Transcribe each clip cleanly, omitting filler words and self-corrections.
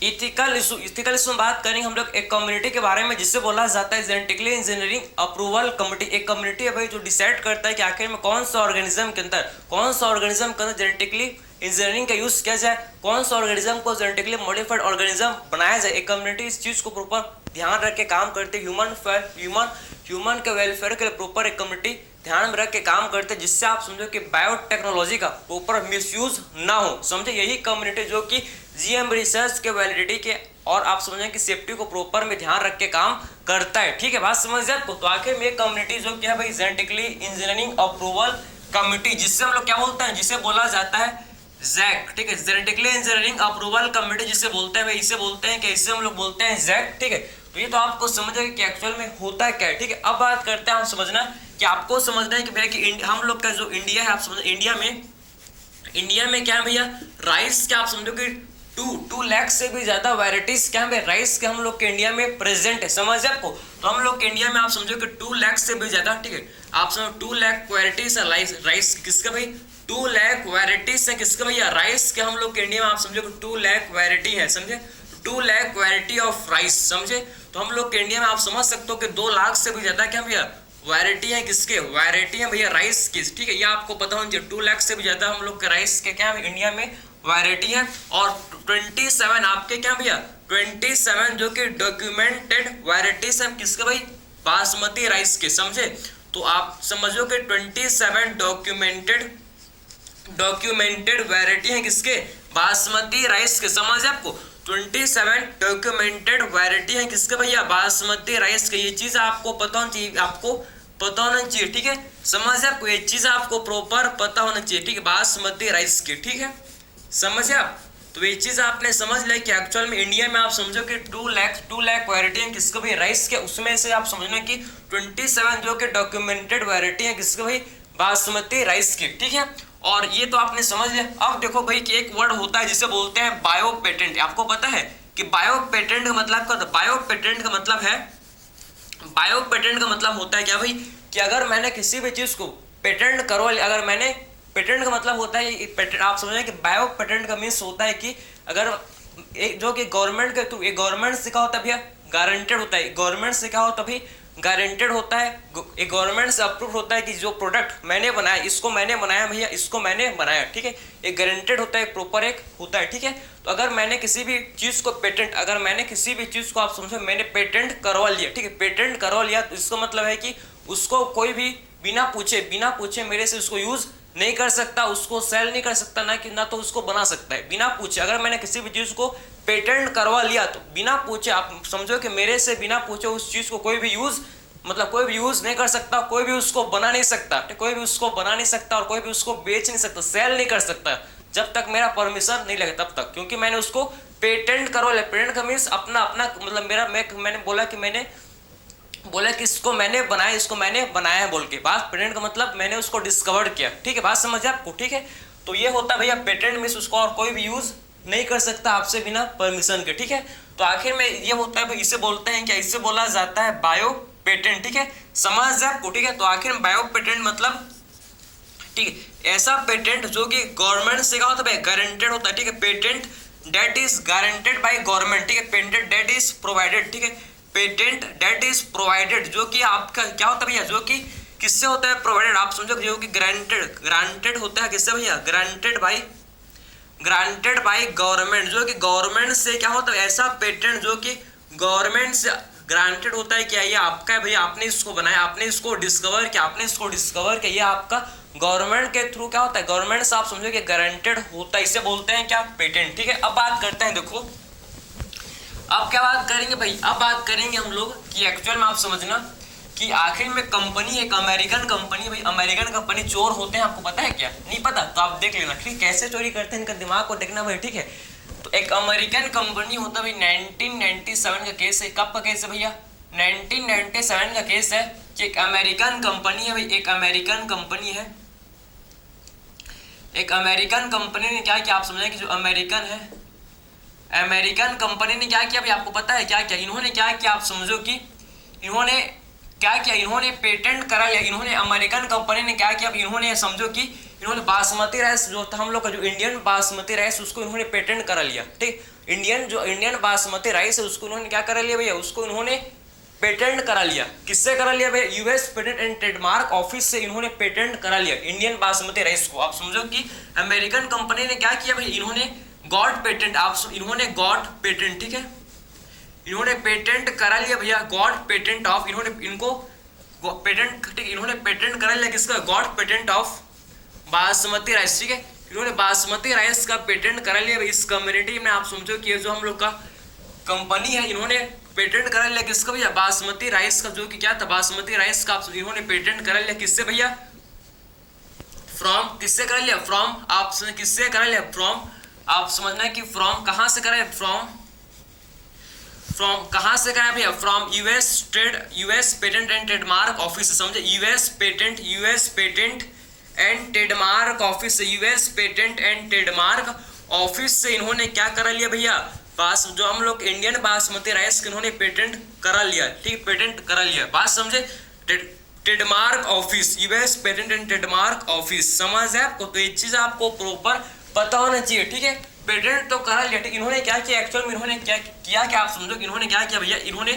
Ethical issue में बात करेंगे हम लोग एक कम्युनिटी के बारे में जिससे बोला जाता है जेनेटिकली इंजीनियरिंग अप्रूवल कमेटी। एक कम्युनिटी है भाई जो डिसाइड करता है कि आखिर में कौन सा ऑर्गेनिज्म के अंदर जेनेटिकली इंजीनियरिंग का यूज किया जाए, कौन सा ऑर्गेनिज्म को जेनेटिकली मॉडिफाइड ऑर्गेनिज्म बनाया जाए। एक कम्युनिटी इस चीज को प्रॉपर ध्यान रख के काम करते हैं। ह्यूमन के वेलफेयर के लिए प्रॉपर एक कम्युनिटी ध्यान में रख के काम करते हैं, जिससे आप समझो कि बायोटेक्नोलॉजी का प्रॉपर मिसयूज ना हो। समझे, यही कम्युनिटी जो कि जीएम रिसर्च के वैलिडिटी के और आप समझें कि सेफ्टी को प्रॉपर में ध्यान रख के काम करता है। ठीक है, बात समझ आपको। तो आखिर में कम्युनिटी जो क्या है भाई, जेनेटिकली इंजीनियरिंग अप्रूवल कमिटी, जिससे हम लोग क्या बोलते हैं, जिसे बोला जाता है जैक। ठीक है, जेनेटिकली इंजीनियरिंग अप्रूवल कमिटी जिसे बोलते हैं भाई, इसे बोलते हैं, कैसे हम लोग बोलते हैं जैक। ठीक है, तो ये तो आपको समझ आएगा कि एक्चुअल में होता है क्या है। ठीक है, अब बात करते हैं हम समझना कि आपको समझना है कि भैया कि हम लोग का जो इंडिया है, आप समझ इंडिया में क्या है भैया, राइस क्या आप समझो कि 2 लाख से भी ज्यादा वैरायटीज क्या है राइस के हम लोग के इंडिया में प्रेजेंट है। समझ आपको, तो हम लोग के इंडिया में आप समझो कि 2 लाख से भी ज्यादा, ठीक है, आप समझो 2 लाख वैरायटीज है राइस किसका भाई, 2 लाख वैरायटीज है किसका भैया, राइस के हम लोग के इंडिया में आप समझो कि 2 लाख वैरायटी है। समझे, 2 लाख वैरायटी ऑफ राइस। समझे, तो हम लोग के इंडिया में आप समझ सकते हो कि 2 लाख से भी ज्यादा क्या भैया वैरायटी है किसके, वैरायटी है भैया राइस की। ठीक है, ये आपको पता होना चाहिए, 2 लाख से भी ज्यादा हम लोग के राइस के क्या इंडिया में वैरायटी है। और 27 आपके क्या भैया, 27 जो कि डॉक्यूमेंटेड वैरायटीज है किसके भाई, बासमती राइस के। समझे, तो आप समझो कि 27 डॉक्यूमेंटेड वैरायटी है किसके, बासमती राइस के। समझ आपको, 27 डॉक्यूमेंटेड वैरायटी है किसके भैया, बासमती राइस के। ये चीज आपको पता होना चाहिए, आपको पता होना चाहिए। ठीक है, समझ आपको, ये चीज आपको प्रॉपर पता होना चाहिए। ठीक है, बासमती राइस की। ठीक है, समझ आप, तो ये चीज आपने समझ लिया कि एक्चुअल में इंडिया में आप समझो कि 2 लाख वैरायटी है किसको भाई, राइस के। उसमें से आप समझना कि 27 जो कि डॉक्यूमेंटेड वैरायटी है किसको भाई, बासमती राइस की। ठीक है, और ये तो आपने समझ लिया। अब देखो भाई कि एक वर्ड होता है जिसे बोलते हैं बायो पेटेंट। आपको पता है कि बायो पेटेंट का मतलब क्या होता है, बायो पेटेंट का मतलब है, बायो पेटेंट का मतलब होता है क्या भाई, कि अगर मैंने किसी भी चीज को पेटेंट करो, अगर मैंने पेटेंट का मतलब होता है पेटेंट, आप समझ कि बायो पेटेंट का मीन्स होता है कि अगर एक जो कि गवर्नमेंट के थ्रू, एक गवर्नमेंट से क्या होता है भैया, गारंटेड होता है, गवर्नमेंट से क्या होता है भाई, गारंटेड होता है, एक गवर्नमेंट से अप्रूव होता है कि जो प्रोडक्ट मैंने बनाया, इसको मैंने बनाया भैया, इसको मैंने बनाया। ठीक है, एक गारंटेड होता है, प्रॉपर एक होता है। ठीक है, तो अगर मैंने किसी भी चीज को पेटेंट, अगर मैंने किसी भी चीज को आप समझो मैंने पेटेंट करवा लिया, ठीक है, पेटेंट करवा लिया, तो इसका मतलब है कि उसको कोई भी बिना पूछे मेरे से उसको यूज नहीं कर सकता, उसको सेल नहीं कर सकता, ना तो उसको बना सकता है बिना पूछे। अगर मैंने किसी भी चीज को पेटेंट करवा लिया तो बिना पूछे, आप समझो कि मेरे से बिना पूछे उस चीज को कोई भी यूज, मतलब कोई भी यूज नहीं कर सकता, कोई भी उसको बना नहीं सकता, कोई भी उसको बना नहीं सकता और कोई भी उसको बेच नहीं सकता, सेल नहीं कर सकता जब तक मेरा परमिशन नहीं लगे तब तक, क्योंकि मैंने उसको पेटेंट करवा लिया। पेटेंट का मीन्स अपना मतलब मेरा, मैंने बोला कि इसको मैंने बनाया, इसको मैंने बनाया है बोल के, बात पेटेंट का मतलब मैंने उसको डिस्कवर किया। ठीक है, बात समझ आपको। ठीक है, तो ये होता है भैया पेटेंट मीन्स उसको और कोई भी यूज नहीं कर सकता आपसे बिना परमिशन के। ठीक है, तो आखिर में ये होता है भाई, इसे बोलते हैं क्या, इसे बोला जाता है बायो पेटेंट। ठीक है, समझ आपको। ठीक है, तो आखिर में बायो पेटेंट मतलब, ठीक है, ऐसा पेटेंट जो कि गवर्नमेंट से क्या होता है, गारंटेड होता है। ठीक है, patent date is guaranteed by government. ठीक है, पेटेंट डेट इज प्रोवाइडेड। ठीक है, पेटेंट डेट इज प्रोवाइडेड जो कि आपका क्या होता है भैया, जो कि किससे होता है, प्रोवाइडेड। आप समझो जो कि ग्रांटेड होता है किससे भैया, ग्रांटेड बाय गवर्नमेंट, जो कि गवर्नमेंट से क्या होता है, ऐसा पेटेंट जो कि गवर्नमेंट से ग्रांटेड होता है। क्या ये आपका है भैया, आपने इसको बनाया, आपने इसको डिस्कवर किया, ये आपका गवर्नमेंट के थ्रू क्या होता है, गवर्नमेंट से आप समझो कि गारंटेड होता है, इसे बोलते हैं क्या, पेटेंट। ठीक है, अब बात करते हैं, देखो अब क्या बात करेंगे भाई, अब बात करेंगे हम लोग कि एक्चुअल में आप समझना कि आखिर में कंपनी, एक अमेरिकन कंपनी, भाई अमेरिकन कंपनी चोर होते हैं, आपको पता है क्या, नहीं पता तो आप देख लेना। ठीक, कैसे चोरी करते हैं इनका दिमाग को देखना भाई। ठीक है, तो एक अमेरिकन कंपनी होता है भाई, 1997 का केस है। कब का केस है भैया, 1997 का केस है कि एक अमेरिकन कंपनी है भाई, एक अमेरिकन कंपनी है, एक अमेरिकन कंपनी ने क्या किया, आप समझे कि जो अमेरिकन है, अमेरिकन कंपनी ने क्या किया भाई, आपको पता है क्या किया, इन्होंने क्या किया, आप समझो कि इन्होंने क्या किया, इन्होंने पेटेंट करा लिया। इन्होंने अमेरिकन कंपनी ने क्या किया, इन्होंने समझो कि इन्होंने बासमती राइस जो था हम लोग का, जो इंडियन बासमती राइस, उसको इन्होंने पेटेंट करा लिया। ठीक, इंडियन बासमती राइस है उसको उन्होंने क्या करा लिया भैया, उसको उन्होंने पेटेंट करा लिया। किससे करा लिया भैया, US patent and trademark office से इन्होंने पेटेंट करा लिया इंडियन बासमती राइस को। आप समझो कि अमेरिकन कंपनी ने क्या किया भाई, इन्होंने गॉट पेटेंट, इन्होंने गॉट पेटेंट, ठीक है, इन्होंने पेटेंट करा लिया भैया, गॉट पेटेंट ऑफ, इन्होंने इनको पेटेंट, ठीक, इन्होंने पेटेंट करा लिया किसका, got patent of basmati rice, ठीक है, इन्होंने बासमती राइस का पेटेंट करा लिया इस कम्युनिटी में। आप समझो कि ये जो हम लोग का कंपनी है इन्होंने पेटेंट करा लिया किसका भैया, बासमती राइस का, जो कि क्या था, बासमती राइस का इन्होंने पेटेंट करा लिया किससे भैया, फ्रॉम, किससे करा लिया, फ्रॉम, आप किससे करा लिया, फ्रॉम, आप समझना है कि फ्रॉम कहां से करा, फ्रॉम कहां से करा भैया, from US patent and trademark office, समझे, US patent and trademark office, US patent and trademark office से इन्होंने क्या करा लिया भैया, जो हम लोग इंडियन बासमती राइस के इन्होंने पेटेंट करा लिया, ठीक, पेटेंट करा लिया, बात समझे, trademark office, US patent and trademark office, समझ है आपको। तो ये चीज आपको प्रॉपर पता होना चाहिए, ठीक है, पेटेंट तो करा लिया, ठीक, इन्होंने क्या किया एक्चुअल में, इन्होंने क्या किया, क्या आप समझो कि इन्होंने क्या किया भैया, इन्होंने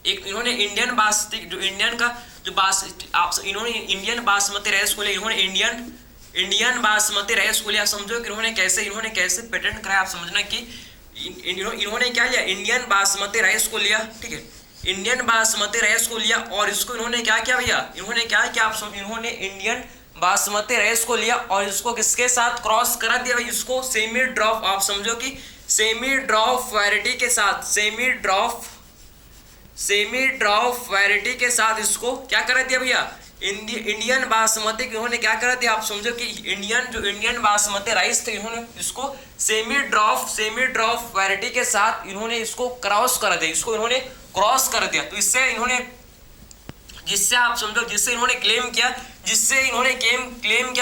इंडियन बासमती, जो इंडियन का जो इन्होंने इंडियन बासमती राइस को लिया, इन्होंने इंडियन बासमती राइस को लिया, समझो कि इन्होंने कैसे पेटेंट कराया, आप समझना कि इन्होंने क्या लिया, इंडियन बासमती राइस को लिया, ठीक है, इंडियन बासमती राइस को लिया और इसको इन्होंने क्या किया भैया, इन्होंने क्या किया, आप समझ, इन्होंने इंडियन बासमती राइस को लिया और इसको किसके साथ क्रॉस करा दिया भाई, इसको सेमी ड्रॉप, आप समझो कि सेमी ड्रॉप वैरायटी के साथ, सेमी ड्रॉप वैरायटी के साथ इसको क्या करा दिया भैया, इंडियन बासमती की इन्होंने क्या करा दिया, आप समझो कि इंडियन बासमती राइस थे, इन्होंने इसको सेमी ड्रॉप वैरायटी के साथ इन्होंने इसको क्रॉस कर दिया, इसको इन्होंने क्रॉस कर दिया। तो इससे इन्होंने, जिससे आप समझो, जिससे इन्होंने क्लेम किया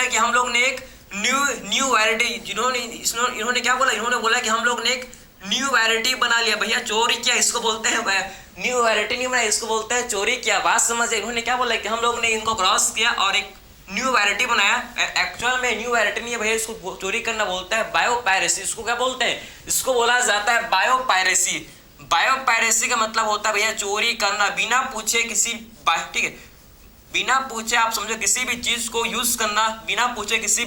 कि हम लोग ने एक न्यू वैरायटी, इन्होंने क्या बोला, इन्होंने बोला कि हम लोग ने एक न्यू वैरायटी बना लिया भैया, चोरी किया इसको बोलते हैं, न्यू वैरायटी नहीं बनाया, इसको बोलते हैं चोरी किया, बात समझे। इन्होंने क्या बोला कि हम लोग ने इनको क्रॉस किया और एक न्यू वैरायटी बनाया, एक्चुअल में न्यू वैरायटी नहीं है भैया, इसको चोरी करना बोलता है बायोपायरेसी, इसको क्या बोलते हैं, इसको बोला जाता है बायोपायरेसी। बायोपायरेसी का मतलब होता है भैया चोरी करना, बिना पूछे किसी, ठीक है, बिना पूछे आप समझो किसी भी चीज को यूज करना, बिना पूछे किसी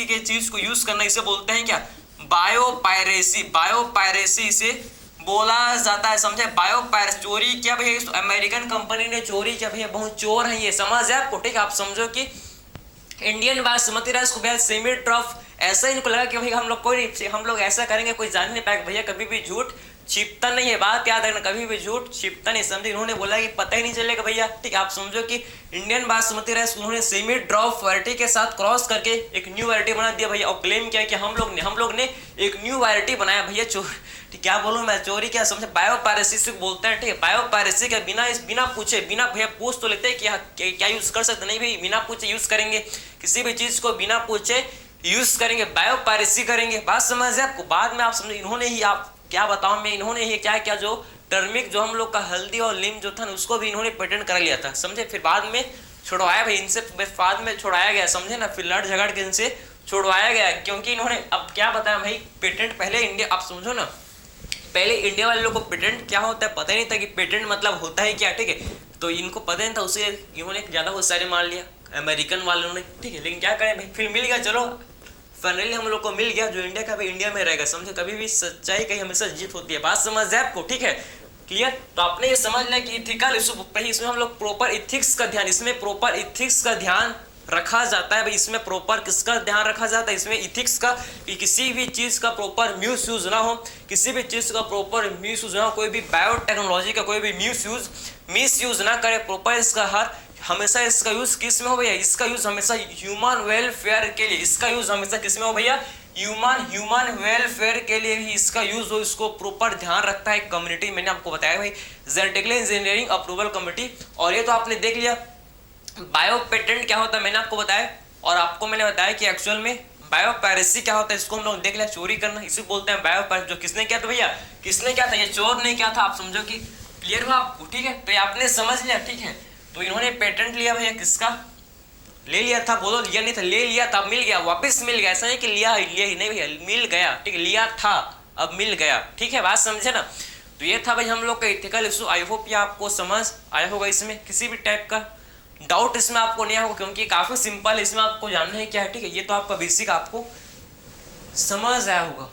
के चीज को यूज करना, इसे बोलते हैं क्या, बायोपायरेसी। बायोपायरेसी इसे बोला जाता है, समझे, बायोपायरेसी। चोरी किया भैया, अमेरिकन कंपनी ने चोरी किया भैया, बहुत चोर है ये, समझ है आपको, ठीक है। आप समझो कि इंडियन बासमती राइस को भैया सेमी ड्रॉप, ऐसा इनको लगा कि भाई हम लोग ऐसा करेंगे, कोई जान नहीं पाएगा भैया, कभी भी झूठ छिपता नहीं है, बात याद रखना, कभी भी झूठ छिपता नहीं, समझे। इन्होंने बोला कि पता ही नहीं चलेगा भैया, ठीक है। आप समझो कि इंडियन बासमती राइस उन्होंने सेमी ड्रॉप वैरायटी के साथ क्रॉस करके एक न्यू वैरायटी बना दिया भैया, और क्लेम किया कि हम लोग ने एक न्यू वैरायटी बनाया भैया, ठीक, क्या बोलूं मैं, चोरी क्या, समझे, बायोपायरेसी से बोलते हैं, ठीक है। बायोपायरेसी का बिना पूछे, बिना भैया पूछ तो लेते हैं कि क्या यूज कर सकते, नहीं भाई, बिना पूछे यूज करेंगे, किसी भी चीज को बिना पूछे यूज करेंगे, बायोपायरेसी करेंगे, बात समझ है आपको। बाद में आप समझे, इन्होंने ही, आप क्या बताऊं मैं, इन्होंने ही क्या जो टर्मिक, जो हम लोग का हल्दी और नीम जो था ना, उसको भी इन्होंने पेटेंट करा लिया था, समझे। फिर बाद में छुड़वाया भाई, इनसे बाद में छुड़ाया गया, समझे ना, फिर लड़ झगड़ के इनसे छुड़वाया गया, क्योंकि इन्होंने, अब क्या बताया भाई, पेटेंट पहले इंडिया, आप समझो ना, पहले इंडिया वाले लोग को पेटेंट क्या होता है पता ही नहीं था कि पेटेंट मतलब होता है क्या, ठीक है। तो इनको पता नहीं था, उसे इन्होंने ज्यादा होशियारी मार लिया अमेरिकन वालों ने, ठीक है। लेकिन क्या करें भाई, फिर मिल गया, चलो फाइनली हम लोग को मिल गया, जो इंडिया का भी इंडिया में रहेगा, समझे। कभी भी सच्चाई कहीं हमेशा जीत होती है, बात समझ है आपको, ठीक है, क्लियर। तो आपने ये समझ लिया कि इथिकल इशू, इसमें हम लोग प्रॉपर इथिक्स का ध्यान, इसमें प्रॉपर इथिक्स का ध्यान रखा जाता है भाई, इसमें प्रॉपर किसका ध्यान रखा जाता है, इसमें इथिक्स का, कि किसी भी चीज का प्रॉपर मिस यूज ना हो, किसी भी चीज का प्रॉपर मिस यूज ना हो, कोई भी बायोटेक्नोलॉजी का कोई भी मिस यूज ना करे, प्रॉपर इसका हमेशा इसका यूज किस में हो भैया, इसका यूज हमेशा ह्यूमन वेलफेयर के लिए, इसका यूज हमेशा किस में हो भैया, ह्यूमन वेलफेयर के लिए ही इसका यूज हो, इसको प्रॉपर ध्यान रखता है कम्युनिटी। मैंने आपको बताया भाई, जेनेटिकली इंजीनियरिंग अप्रूवल कमेटी। और ये तो आपने देख लिया बायो पेटेंट क्या होता है, मैंने आपको बताया, और आपको मैंने बताया कि एक्चुअल में बायोपायरेसी क्या होता है, इसको हम लोग देख लिया, चोरी करना, इसे बोलते हैं बायोपायरेसी। जो किसने किया था भैया, किसने किया था, ये चोर ने किया था, आप समझो कि क्लियर हुआ आपको, ठीक है। तो ये आपने समझ लिया, ठीक है। तो इन्होंने पेटेंट लिया भैया, किसका ले लिया था, बोलो, लिया नहीं था, ले लिया था, मिल गया, वापस मिल गया, ऐसा नहीं कि लिया ही नहीं भैया, मिल गया, ठीक है, लिया था, अब मिल गया। ठीक है, बात समझे ना। तो ये था भाई हम लोग का इथिकल इशू। आई होप ये आपको समझ आया होगा, इसमें किसी भी टाइप का डाउट इसमें आपको नहीं होगा, क्योंकि काफी सिंपल, इसमें आपको जानना है क्या है। ठीक है, ये तो आपका बेसिक आपको समझ आया होगा।